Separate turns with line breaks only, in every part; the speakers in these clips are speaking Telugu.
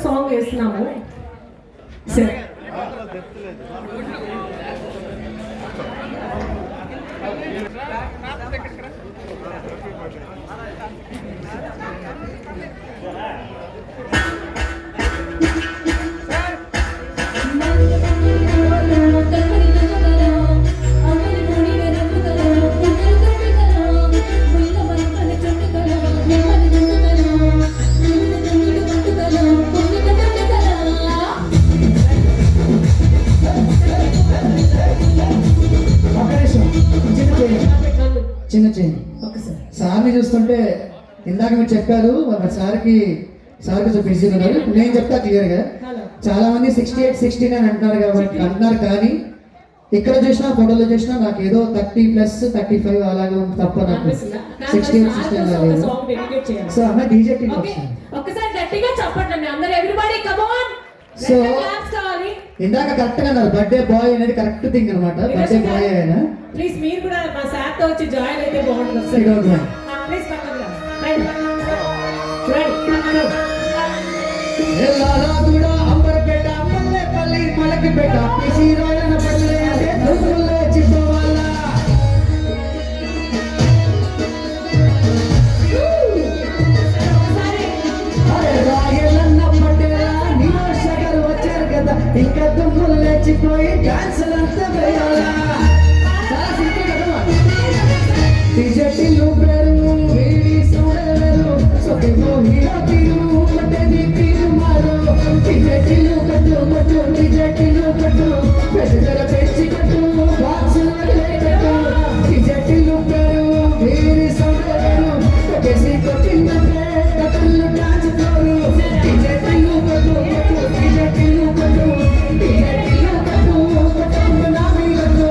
సాంగ్ వేస్తున్నాము. సరే
చిన్న చేంజ్. సార్ని చూస్తుంటే ఇందాక మీరు చెప్పారు సార్కి కొంచెం బిజీ ఉన్నారు. నేను చెప్తా క్లియర్గా, చాలా మంది 68, 69 అంటున్నారు కాబట్టి అంటున్నారు, కానీ ఇక్కడ చూసినా ఫోటోలో చూసినా నాకు ఏదో 30+, 35 అలాగే తప్ప నాకు 68, 69 లేదు. సో అన్న డీజే టీమ్ సో ఇందాక కరెక్ట్ గా అన్నారు, బర్త్డే బాయ్ అనేది కరెక్ట్ థింగ్ అనమాట. బర్త్డే బాయ్ అయినా
ప్లీజ్ మీరు కూడా మా సార్ తో వచ్చి జాయిన్ అయితే బాగుంటుంది. ప్లీజ్
అంబర్పేట, మల్లెపల్లి, మలకిపేట, పిసి రాయన పల్లె అంటే దొంగలే చిపోవాలా. అరే రాయలన్న పట్టేలా నిరాశగర్ వచ్చారు కదా, ఇంకా దుమ్ములు లేచిపోయి డాన్సులంతా వేయాలా. టీజెటిలు పేరు వేడి సోడలు సొకేమో హీరో తీరు మటని తీరు మారు. టీజెటిలు కట్టు కట్టు టీజెటిలు కట్టు పెద్దల పెంచి కట్టు బాక్సులు కట్టు. టీజెటిలు పేరు వేడి సోడలు సొకేసి కొట్టిందంటే కథలు డాన్స్ ఫ్లోరు. టీజెటిలు కట్టు కట్టు టీజెటిలు కట్టు టీజెటిలు కట్టు కట్టు నామి కట్టు.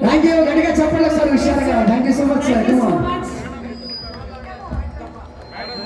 Thank you. Gadiga chapalak sir, Vishal. Thank you so much, sir. Come on.